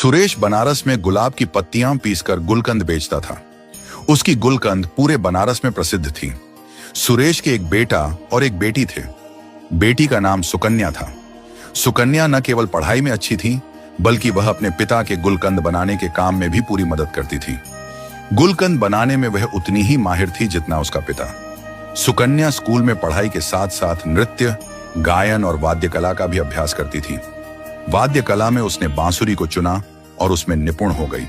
सुरेश बनारस में गुलाब की पत्तियां पीसकर गुलकंद बेचता था। उसकी गुलकंद पूरे बनारस में प्रसिद्ध थी। सुरेश के एक बेटा और एक बेटी थे। बेटी का नाम सुकन्या था। सुकन्या न केवल पढ़ाई में अच्छी थी, बल्कि वह अपने पिता के गुलकंद बनाने के काम में भी पूरी मदद करती थी। गुलकंद बनाने में वह उतनी ही माहिर थी जितना उसका पिता। सुकन्या स्कूल में पढ़ाई के साथ साथ नृत्य, गायन और वाद्य कला का भी अभ्यास करती थी। वाद्य कला में उसने बांसुरी को चुना और उसमें निपुण हो गई।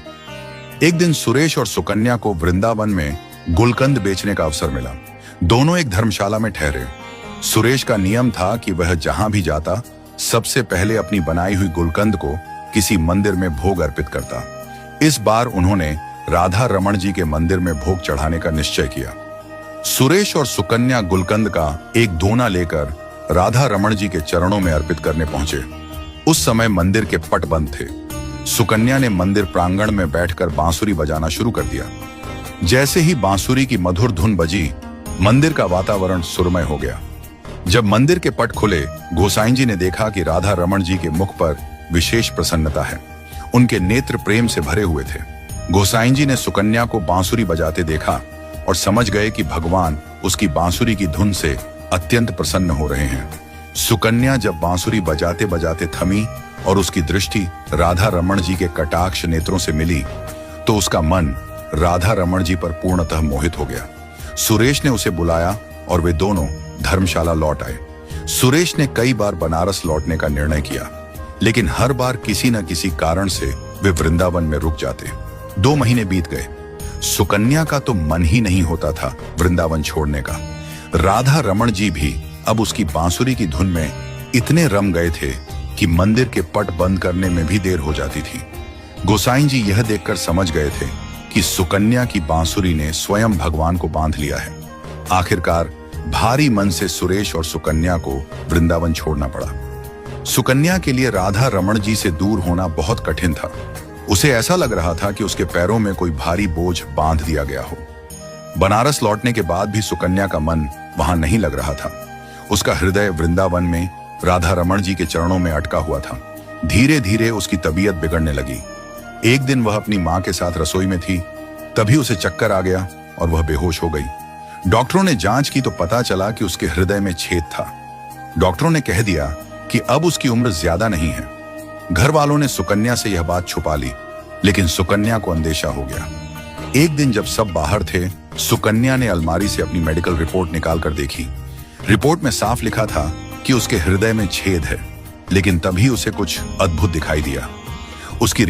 एक दिन सुरेश और सुकन्या को वृंदावन में गुलकंद बेचने का अवसर मिला। दोनों एक धर्मशाला में ठहरे। सुरेश का नियम था कि वह जहां भी जाता, सबसे पहले अपनी बनाई हुई गुलकंद को किसी मंदिर में भोग अर्पित करता। इस बार उन्होंने राधा रमण जी के मंदिर में भोग चढ़ाने का निश्चय किया। सुरेश और सुकन्या गुलकंद का एक दोना लेकर राधा रमण जी के चरणों में अर्पित करने पहुंचे। उस समय मंदिर के पट बंद थे। सुकन्या ने मंदिर प्रांगण में बैठकर बांसुरी बजाना शुरू कर दिया। जैसे ही बांसुरी की मधुर धुन बजी, मंदिर का वातावरण सुरमय हो गया। जब मंदिर के पट खुले, गोसाई जी ने देखा कि राधा रमण जी के मुख पर विशेष प्रसन्नता है। उनके नेत्र प्रेम से भरे हुए थे। गोसाई जी ने सुकन्या को बांसुरी बजाते देखा और समझ गए कि भगवान उसकी बांसुरी की धुन से अत्यंत प्रसन्न हो रहे हैं। सुकन्या जब बांसुरी बजाते बजाते थमी और उसकी दृष्टि राधा रमण जी के कटाक्ष नेत्रों से मिली, तो उसका मन राधा रमण जी पर पूर्णतः मोहित हो गया। सुरेश ने उसे बुलाया और वे दोनों धर्मशाला लौट आए। सुरेश ने कई बार बनारस लौटने का निर्णय किया, लेकिन हर बार किसी न किसी कारण से वे वृंदावन में रुक जाते। 2 महीने बीत गए। सुकन्या का तो मन ही नहीं होता था वृंदावन छोड़ने का। राधा रमण जी भी अब उसकी बांसुरी की धुन में इतने रम गए थे कि मंदिर के पट बंद करने में भी देर हो जाती थी। गोसाई जी यह देखकर समझ गए थे कि सुकन्या की बांसुरी ने स्वयं भगवान को बांध लिया है। आखिरकार भारी मन से सुरेश और सुकन्या को वृंदावन छोड़ना पड़ा। सुकन्या के लिए राधा रमण जी से दूर होना बहुत कठिन था। उसे ऐसा लग रहा था कि उसके पैरों में कोई भारी बोझ बांध दिया गया हो। बनारस लौटने के बाद भी सुकन्या का मन वहां नहीं लग रहा था। उसका हृदय वृंदावन में राधा रमण जी के चरणों में अटका हुआ था। धीरे धीरे उसकी तबीयत बिगड़ने लगी। एक दिन वह अपनी मां के साथ रसोई में थी, तभी उसे चक्कर आ गया और वह बेहोश हो गई। डॉक्टरों ने जांच की तो पता चला कि उसके हृदय में छेद था। डॉक्टरों ने कह दिया कि अब उसकी उम्र ज्यादा नहीं है। घर वालों ने सुकन्या से यह बात छुपा ली, लेकिन सुकन्या को अंदेशा हो गया। एक दिन जब सब बाहर थे, सुकन्या ने अलमारी से अपनी मेडिकल रिपोर्ट निकाल कर देखी। रिपोर्ट में साफ लिखा था कि उसके हृदय में छेद है, लेकिन तभी उसे कुछ अद्भुत दिखाई दिया। उसकी